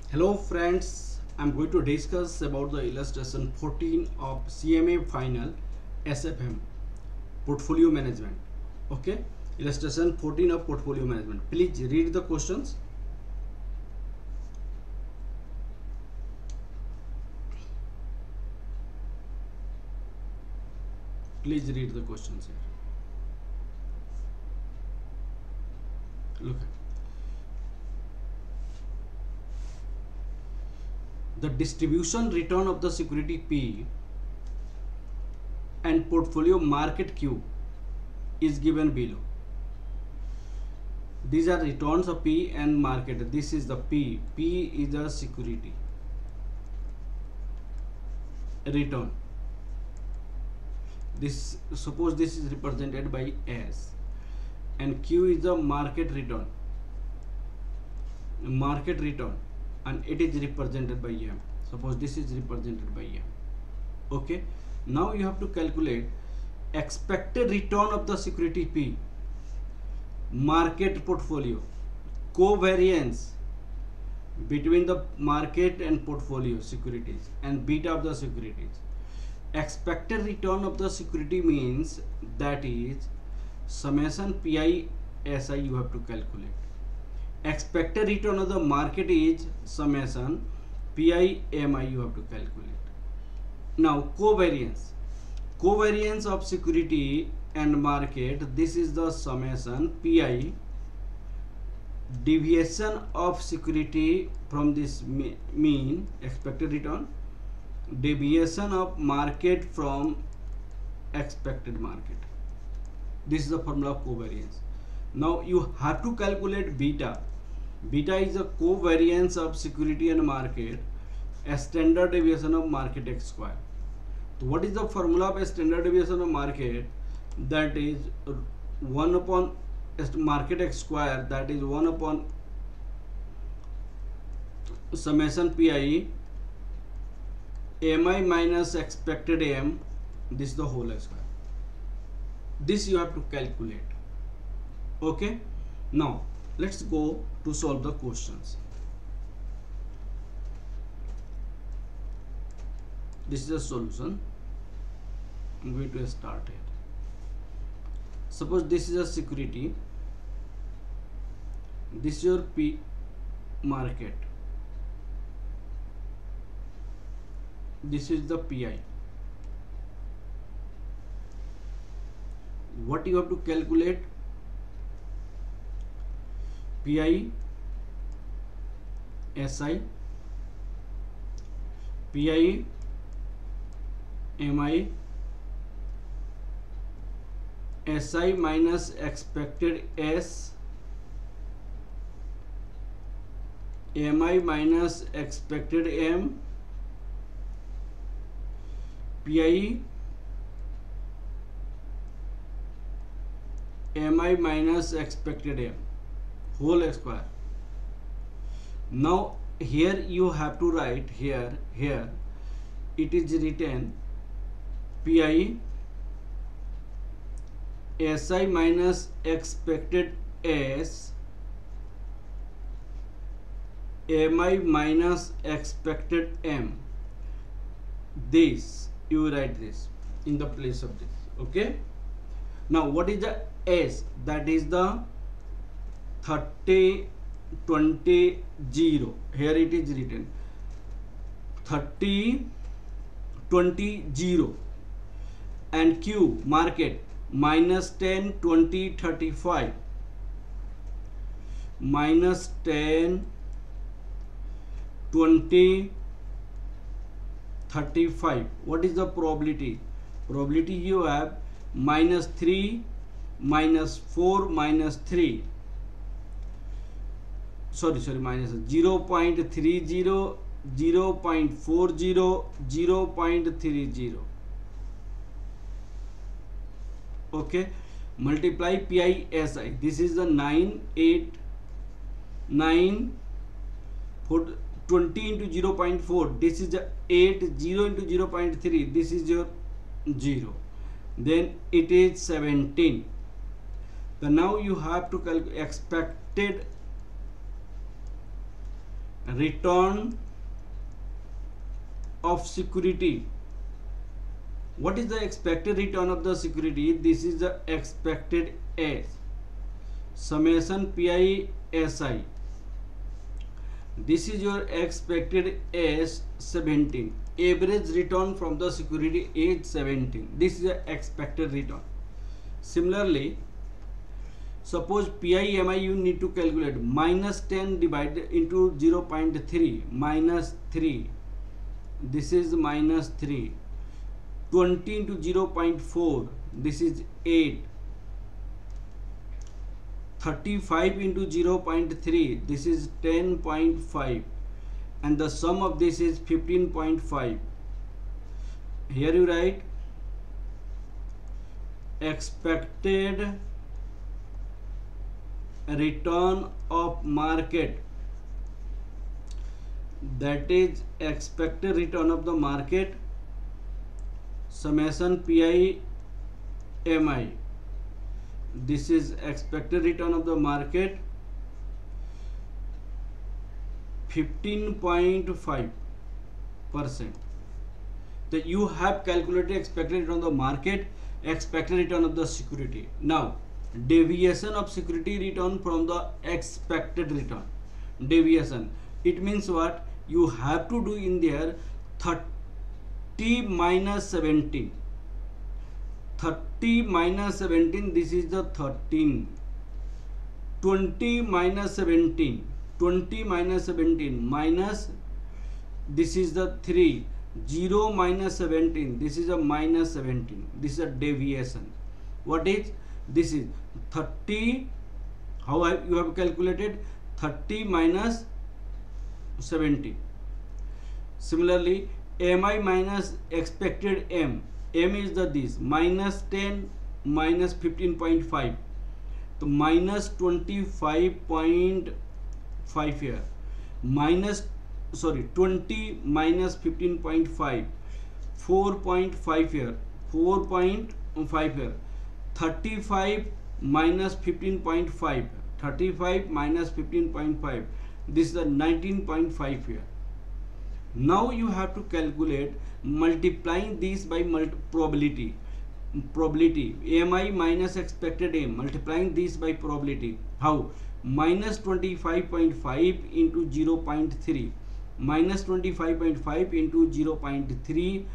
Hello friends, I'm going to discuss about the illustration 14 of CMA final SFM portfolio management. Okay, illustration 14 of portfolio management. Please read the questions. Please read the questions here. Look, the distribution return of the security P and portfolio market Q is given below. These are returns of P and market. This is the P. P is the security return. This, suppose this is represented by S, and Q is the market return, and it is represented by M. Suppose this is represented by M. Okay, now you have to calculate expected return of the security P, market portfolio, covariance between the market and portfolio securities, and beta of the securities. Expected return of the security means that is summation Pi Si you have to calculate. Expected return of the market is summation Pi Mi you have to calculate. Now covariance of security and market, this is the summation Pi deviation of security from this mean expected return, deviation of market from expected market. This is the formula of covariance. Now you have to calculate beta. Beta is the covariance of security and market, a standard deviation of market x square. So what is the formula of a standard deviation of market? That is 1 upon market x square, that is 1 upon summation Pi Mi minus expected M, this is the whole square. This you have to calculate. Okay, now let's go to solve the questions. This is the solution. I'm going to start it. Suppose this is a security, this is your P market, this is the Pi. What you have to calculate? Pi Si, Pi Mi, Si minus expected S, Mi minus expected M, Pi Mi minus expected M, whole square. Now here you have to write here it is written Pi Si minus expected S, Mi minus expected M. This you write this in the place of this. Okay, now what is the S? That is the 30 20 0. Here it is written 30 20 0, and Q market minus 10 20 35, minus 10 20 35. What is the probability? Probability you have minus 3 minus 4 minus 3, sorry minus 0 0.30 0 0.40 0 0.30. Okay, multiply Pi Si, this is the 9 8 9 4 20 into 0 0.4, this is the 8 0 into 0 0.3, this is your 0, then it is 17. Then now you have to calculate expected return of security. What is the expected return of the security? This is the expected as summation pi si. This is your expected as 17. Average return from the security is 17. This is the expected return. Similarly, suppose pi mi you need to calculate minus 10 divided into 0.3 minus 3. This is minus 3. 20 into 0.4. This is 8. 35 into 0.3. This is 10.5. And the sum of this is 15.5. Here you write expected return of market, that is expected return of the market summation pi mi. This is expected return of the market 15.5%. that you have calculated expected return of the market, expected return of the security. Now deviation of security return from the expected return. Deviation, it means what? You have to do in there 30 minus 17. 30 minus 17, this is the 13. 20 minus 17. 20 minus 17 minus, this is the 3. 0 minus 17, this is a minus 17. This is a deviation. What is this? Is 30. How you have calculated? 30 minus 70. Similarly, mi minus expected m. M is the this minus 10 minus 15.5. So minus 25.5 here. Minus 20 minus 15.5. 4.5 here. 4.5 here. 35 minus 15.5. 35 minus 15.5. This is the 19.5 here. Now you have to calculate multiplying this by probability. Mi minus expected m, multiplying this by probability. How? Minus 25.5 into 0.3. Minus 25.5 into 0.3,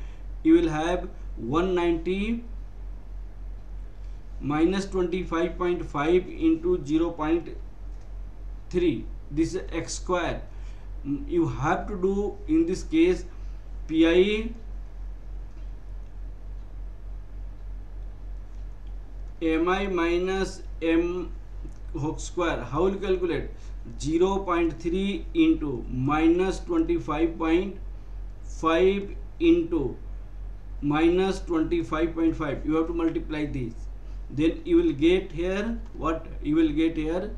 you will have 190. Minus 25.5 into 0.3, this is x square. You have to do in this case pi mi minus m whole square. How will you calculate? 0.3 into minus 25.5 into minus 25.5. You have to multiply these. Then you will get here what? You will get here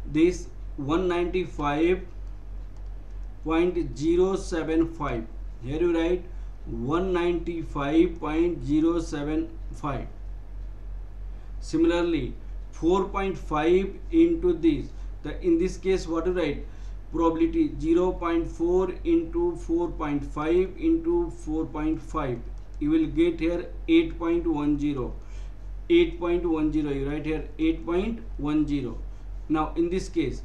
this 195.075. Here you write 195.075. Similarly, 4.5 into this. In this case, what you write? Probability 0.4 into 4.5 into 4.5. You will get here 8.10. 8.10. You write here 8.10. Now in this case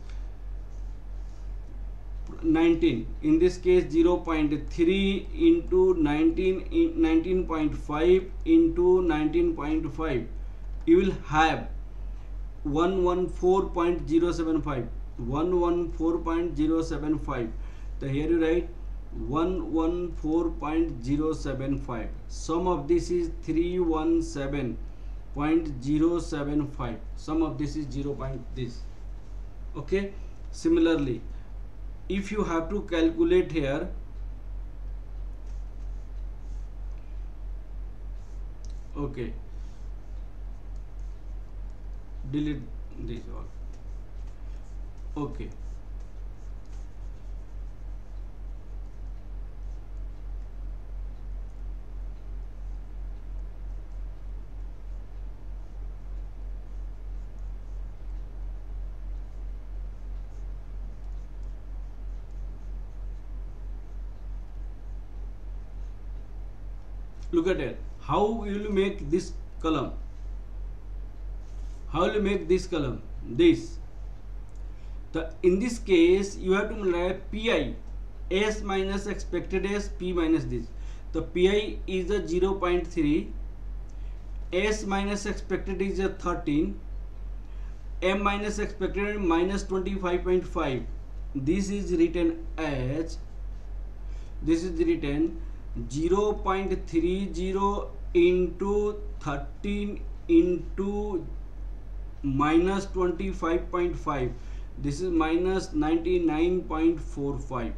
19. In this case 0.3 into 19.5 into 19.5. You will have 114.075. 114.075. So here you write 114.075. Sum of this is 317.075. Sum of this is 0. This. Okay. Similarly, if you have to calculate here, okay, delete this all. Okay. Look at it. How will you make this column? How will you make this column? This. In this case, you have to multiply pi, s minus expected s, p minus this. The pi is the 0.3, s minus expected is a 13, m minus expected minus 25.5. This is written as, this is written 0.30 into 13 into minus 25.5. This is minus 99.45.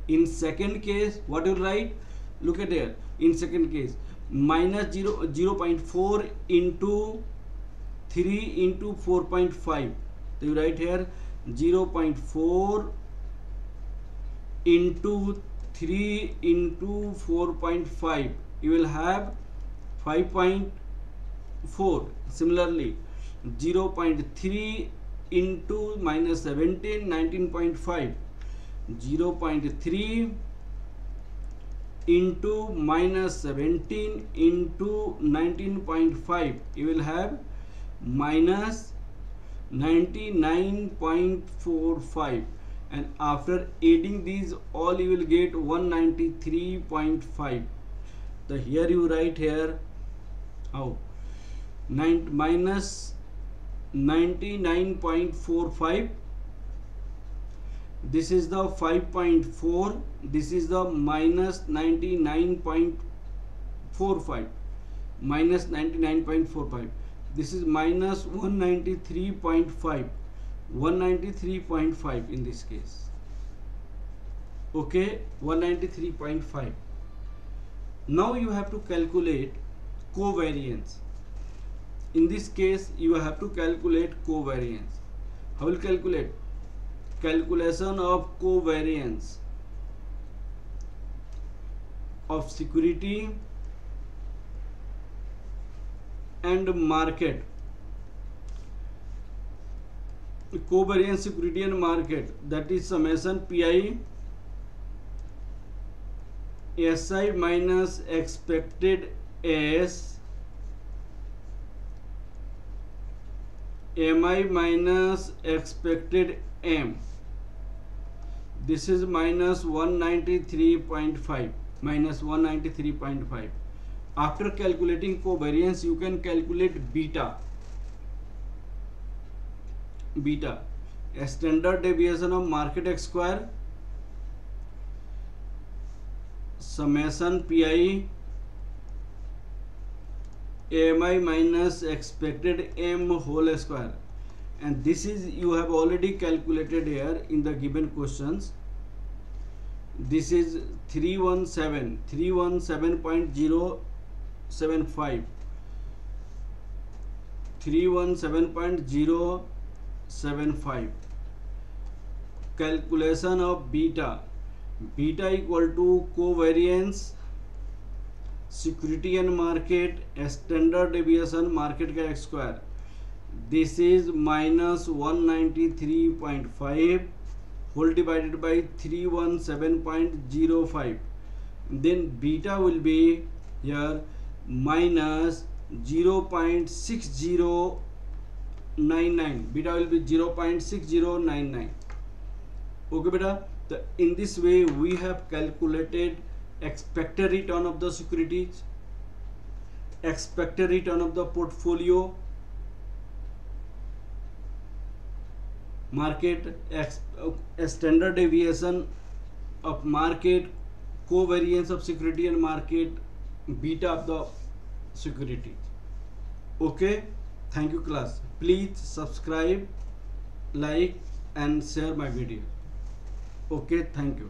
In second case, what you write? Look at here. In second case, minus 0.4 into 3 into 4.5. So you write here 0.4 into 3 into 4.5. You will have 5.4. Similarly, 0.3 into minus 17, 19.5. 0.3 into minus 17 into 19.5. You will have minus 99.45, and after adding these all you will get 193.5. So here you write here how minus 99.45. This is the 5.4. This is the minus 99.45. Minus 99.45. This is minus 193.5. 193.5 in this case. Okay, 193.5. Now you have to calculate covariance. In this case, you have to calculate covariance. How will calculate? Calculation of covariance of security and market. Covariance, security and market, that is summation pi si minus expected s mi minus expected m. This is minus 193.5. Minus 193.5. After calculating covariance, you can calculate beta. Beta, a standard deviation of market x square, summation pi ami minus expected m whole square, and this is you have already calculated here in the given questions. This is 317.075. 317.075. Calculation of beta. Beta equal to covariance, security and market, standard deviation market का x square. This is minus 193.5 whole divided by 317.05. Then beta will be here minus 0.6099. Beta will be 0.6099. Okay beta, in this way we have calculated expected return of the securities, expected return of the portfolio, market, standard deviation of market, covariance of security and market, beta of the security. Okay, thank you class. Please subscribe, like and share my video. Okay, thank you.